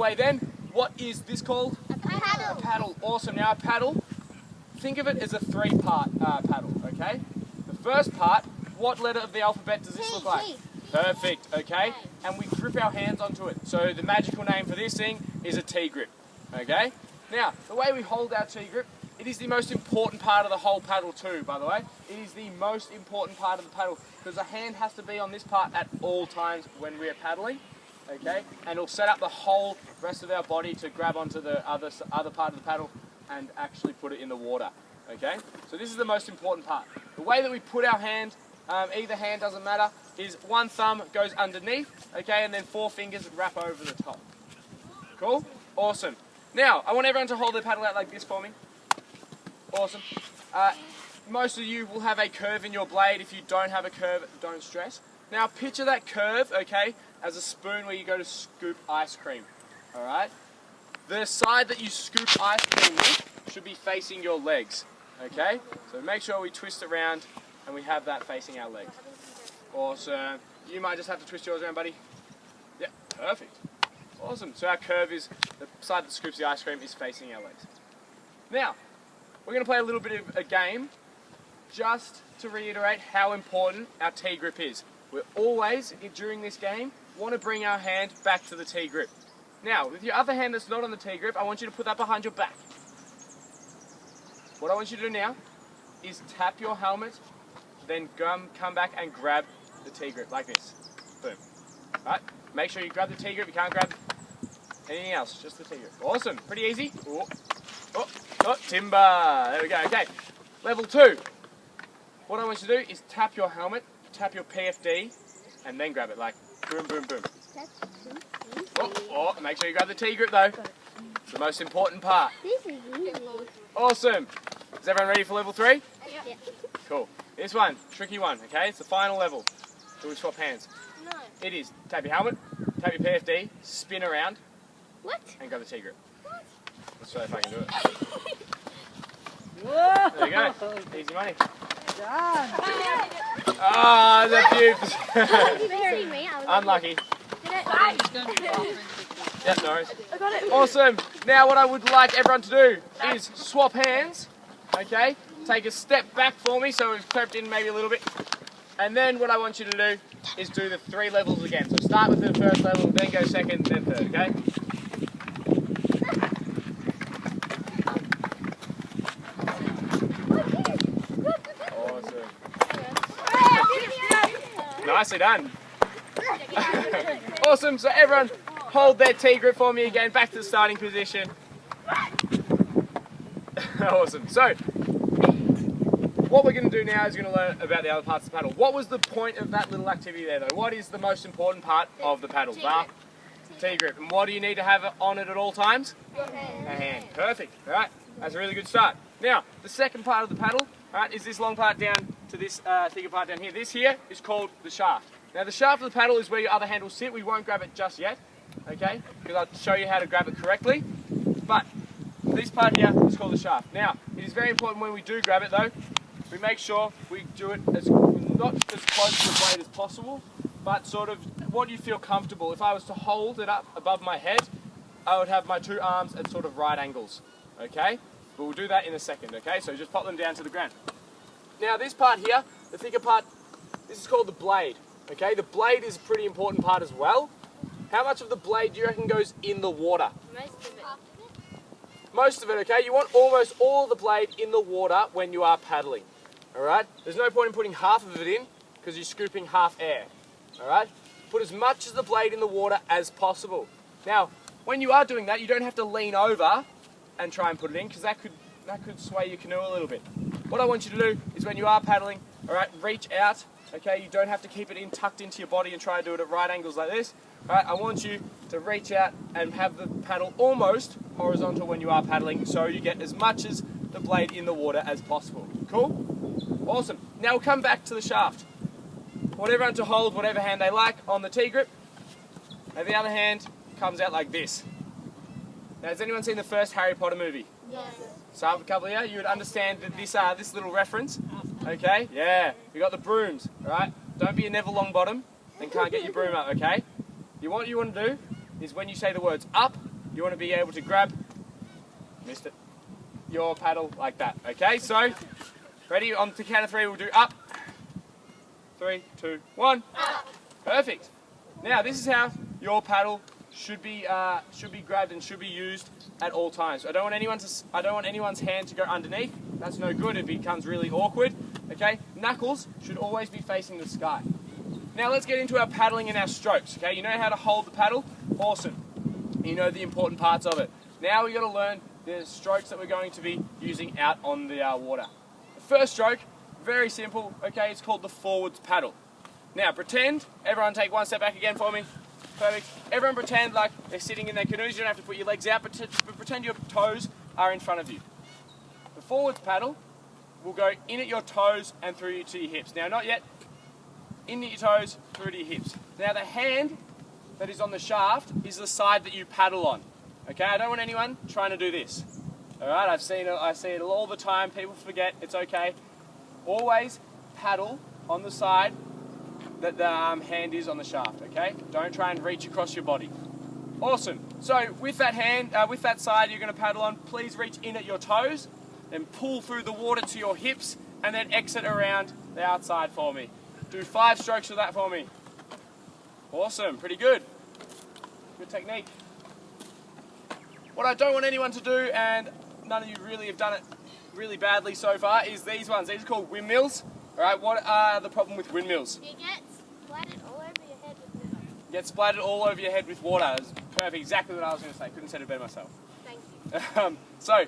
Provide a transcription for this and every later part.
away then. What is this called? A paddle. A paddle. Awesome. Now a paddle, think of it as a three-part paddle, okay? The first part, what letter of the alphabet does this look like? T. Perfect, okay? And we grip our hands onto it. So the magical name for this thing is a T grip, okay? Now, the way we hold our T grip, it is the most important part of the whole paddle too, by the way. It is the most important part of the paddle because the hand has to be on this part at all times when we are paddling, okay? And it'll set up the whole rest of our body to grab onto the other part of the paddle and actually put it in the water, okay? So this is the most important part. The way that we put our hand, either hand doesn't matter, is one thumb goes underneath, okay, and then 4 fingers wrap over the top. Cool? Awesome. Now, I want everyone to hold their paddle out like this for me. Awesome. Most of you will have a curve in your blade. If you don't have a curve, don't stress. Now, picture that curve, okay, as a spoon where you go to scoop ice cream, all right? The side that you scoop ice cream with should be facing your legs, okay? So make sure we twist it around and we have that facing our legs. Awesome. You might just have to twist yours around, buddy. Yeah, perfect. Awesome. So our curve is, the side that scoops the ice cream is facing our legs. Now, we're going to play a little bit of a game just to reiterate how important our T grip is. We're always, during this game, want to bring our hand back to the T grip. Now, with your other hand that's not on the T grip, I want you to put that behind your back. What I want you to do now is tap your helmet, then come back and grab the T grip like this. Boom. Right? Make sure you grab the T grip. You can't grab anything else, just the T grip. Awesome. Pretty easy. Oh, oh, oh, timber. There we go. Okay. Level 2. What I want you to do is tap your helmet, tap your PFD, and then grab it like boom, boom, boom. Oh, oh, make sure you grab the T grip though. It's the most important part. Awesome. Is everyone ready for level 3? Yeah. Cool. This one, tricky one, okay? It's the final level. Do we swap hands? No. It is. Tap your helmet, tap your PFD, spin around, What? and grab the T grip. What? Let's try if I can do it. Whoa! There you go. Easy money. Done. Ah, the pubes. Unlucky. Yep, no worries. I got it. Awesome. Now what I would like everyone to do is swap hands, okay? Take a step back for me so we've crept in maybe a little bit. And then what I want you to do is do the 3 levels again. So start with the first level, then go second, then third, okay? Awesome. Nicely done. Awesome, so everyone hold their T grip for me again, back to the starting position. Awesome, so what we're going to do now is we're going to learn about the other parts of the paddle. What was the point of that little activity there though? What is the most important part of the paddle? T grip. And what do you need to have on it at all times? A hand. Perfect, alright, that's a really good start. Now, the second part of the paddle, alright, is this long part down to this thicker part down here. This here is called the shaft. Now the shaft of the paddle is where your other hand will sit. We won't grab it just yet, okay? Because I'll show you how to grab it correctly. But this part here is called the shaft. Now, it is very important when we do grab it though, we make sure we do it as not as close to the blade as possible, but sort of what you feel comfortable. If I was to hold it up above my head, I would have my 2 arms at sort of right angles, okay? But we'll do that in a second, okay? So just pop them down to the ground. Now this part here, the thicker part, this is called the blade, okay? The blade is a pretty important part as well. How much of the blade do you reckon goes in the water? Most of it. Most of it, okay? You want almost all of the blade in the water when you are paddling, alright? There's no point in putting half of it in because you're scooping half air, alright? Put as much of the blade in the water as possible. Now, when you are doing that, you don't have to lean over and try and put it in because that could sway your canoe a little bit. What I want you to do is when you are paddling, alright, reach out, okay? You don't have to keep it tucked into your body and try to do it at right angles like this. Alright, I want you to reach out and have the paddle almost horizontal when you are paddling so you get as much as the blade in the water as possible. Cool? Awesome. Now we'll come back to the shaft. I want everyone to hold whatever hand they like on the T grip, and the other hand comes out like this. Now, has anyone seen the first Harry Potter movie? Yes. So a couple of you would understand that this little reference. Okay? Yeah. We got the brooms, alright? Don't be a Neville Longbottom, then can't get your broom up, okay? What you want to do is when you say the words up, you want to be able to grab, missed it, your paddle like that. Okay, so ready? On the count of 3, we'll do up. 3, 2, 1. Up. Perfect. Now this is how your paddle should be grabbed and should be used at all times. I don't want anyone's hand to go underneath. That's no good. It becomes really awkward. Okay, knuckles should always be facing the sky. Now let's get into our paddling and our strokes. Okay, you know how to hold the paddle? Awesome. You know the important parts of it. Now we've got to learn the strokes that we're going to be using out on the water. The first stroke, very simple. Okay, it's called the forwards paddle. Now pretend, everyone take one step back again for me. Perfect. Everyone pretend like they're sitting in their canoes. You don't have to put your legs out, but pretend your toes are in front of you. The forwards paddle will go in at your toes and through to your hips. Now not yet. In at your toes, through to your hips. Now the hand that is on the shaft is the side that you paddle on. Okay, I don't want anyone trying to do this. Alright, I see it all the time. People forget, it's okay. Always paddle on the side that the hand is on the shaft, okay? Don't try and reach across your body. Awesome. So with that hand, with that side you're going to paddle on, please reach in at your toes, then pull through the water to your hips, and then exit around the outside for me. Do 5 strokes of that for me. Awesome, pretty good. Good technique. What I don't want anyone to do, and none of you really have done it really badly so far, is these ones. These are called windmills. Alright, what are the problem with windmills? You get splattered all over your head with water. You get splattered all over your head with water. That's perfect, exactly what I was going to say. Couldn't have said it better myself. Thank you. So,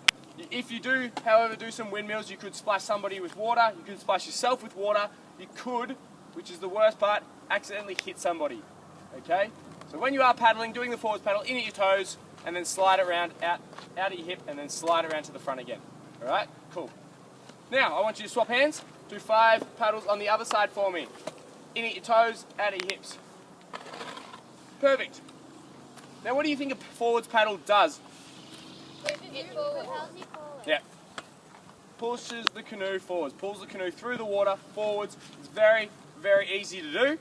if you do, however, do some windmills, you could splash somebody with water, you could splash yourself with water, you could, which is the worst part, accidentally hit somebody. Okay? So when you are paddling, doing the forwards paddle, in at your toes, and then slide it around, out at your hip, and then slide around to the front again. Alright? Cool. Now, I want you to swap hands. Do 5 paddles on the other side for me. In at your toes, out at your hips. Perfect. Now what do you think a forwards paddle does? Yeah. Pushes the canoe forwards. Pulls the canoe through the water, forwards. It's very, very easy to do.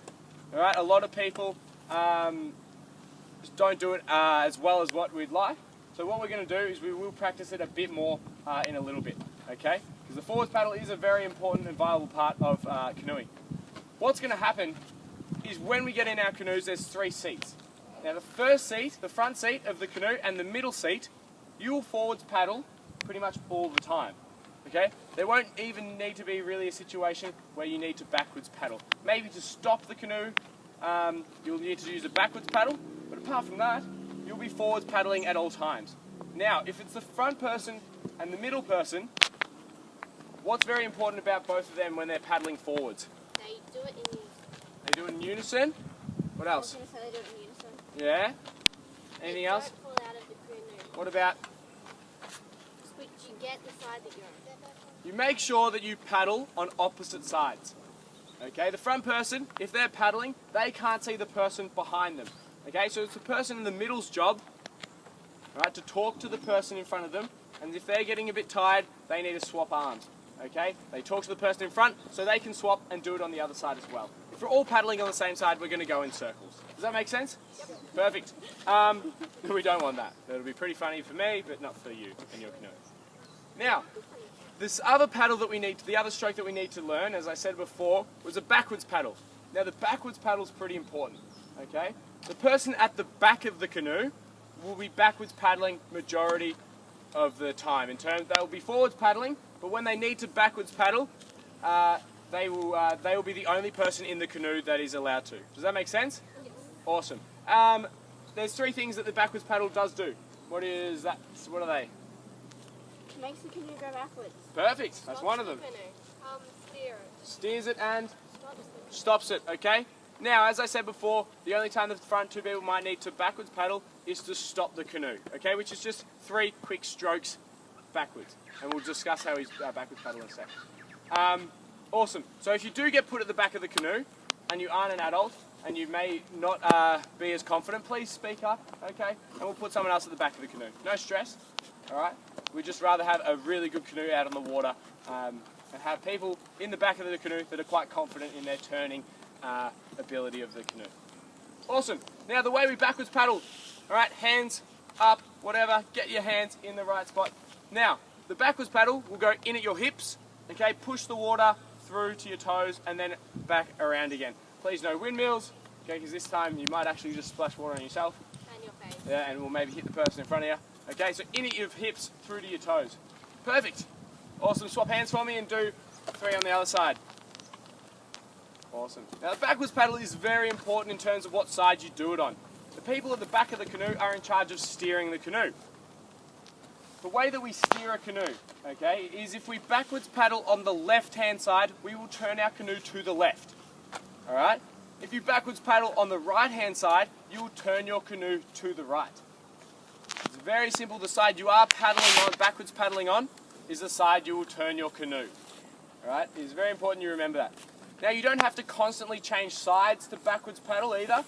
Alright, a lot of people just don't do it as well as what we'd like. So what we're going to do is we will practice it a bit more in a little bit. Okay? Because the forwards paddle is a very important and viable part of canoeing. What's going to happen is when we get in our canoes, there's 3 seats. Now the first seat, the front seat of the canoe, and the middle seat, you will forwards paddle pretty much all the time. Okay? There won't even need to be really a situation where you need to backwards paddle. Maybe to stop the canoe, you'll need to use a backwards paddle, but apart from that, you'll be forwards paddling at all times. Now, if it's the front person and the middle person, what's very important about both of them when they're paddling forwards? They do it in unison. They do it in unison. What else? I was going to say they do it in unison. Yeah? Anything else? Don't fall out of the canoe. What about? Which you get the side that you're on. You make sure that you paddle on opposite sides. Okay, the front person, if they're paddling, they can't see the person behind them. Okay, so it's the person in the middle's job, right, to talk to the person in front of them, and if they're getting a bit tired, they need to swap arms. Okay, they talk to the person in front so they can swap and do it on the other side as well. If we're all paddling on the same side, we're going to go in circles. Does that make sense? Yep. Perfect. We don't want that. That'll be pretty funny for me, but not for you and your canoe. Now, this other paddle that we need, the other stroke that we need to learn, as I said before, was a backwards paddle. Now the backwards paddle is pretty important. Okay, the person at the back of the canoe will be backwards paddling majority of the time. In terms, they will be forwards paddling, but when they need to backwards paddle, they will be the only person in the canoe that is allowed to. Does that make sense? Yes. Awesome. There's 3 things that the backwards paddle does do. What is that? What are they? It makes the canoe go backwards. Perfect. That's one of them. Steer it. Steers it and Stops it. stops it. Okay. Now, as I said before, the only time the front 2 people might need to backwards paddle is to stop the canoe. Okay, which is just 3 quick strokes backwards, and we'll discuss how he's backwards paddle in a second. Awesome. So if you do get put at the back of the canoe, and you aren't an adult, and you may not be as confident, please speak up. Okay, and we'll put someone else at the back of the canoe. No stress. All right. We'd just rather have a really good canoe out on the water and have people in the back of the canoe that are quite confident in their turning ability of the canoe. Awesome. Now the way we backwards paddle, all right, hands up, whatever, get your hands in the right spot. Now, the backwards paddle will go in at your hips, okay, push the water through to your toes and then back around again. Please no windmills, okay, because this time you might actually just splash water on yourself. And your face. Yeah, and we'll maybe hit the person in front of you. Okay, so in at your hips, through to your toes. Perfect. Awesome, swap hands for me and do 3 on the other side. Awesome. Now the backwards paddle is very important in terms of what side you do it on. The people at the back of the canoe are in charge of steering the canoe. The way that we steer a canoe, okay, is if we backwards paddle on the left-hand side, we will turn our canoe to the left. Alright? If you backwards paddle on the right-hand side, you will turn your canoe to the right. It's very simple. The side you are paddling on, backwards paddling on, is the side you will turn your canoe. Alright? It is very important you remember that. Now you don't have to constantly change sides to backwards paddle either.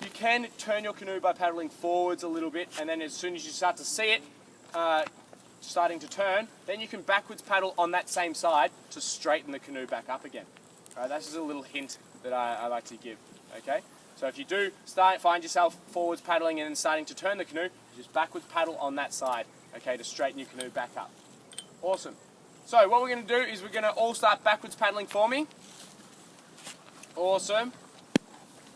You can turn your canoe by paddling forwards a little bit, and then as soon as you start to see it starting to turn, then you can backwards paddle on that same side to straighten the canoe back up again. Alright, that's just a little hint that I like to give. Okay? So if you do find yourself forwards paddling and then starting to turn the canoe, just backwards paddle on that side, okay, to straighten your canoe back up. Awesome. So what we're going to do is we're going to all start backwards paddling for me. Awesome.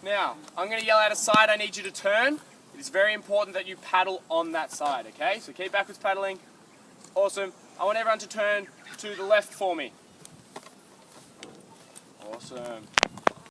Now, I'm going to yell out a side I need you to turn. It is very important that you paddle on that side, okay? So keep backwards paddling. Awesome. I want everyone to turn to the left for me. Awesome.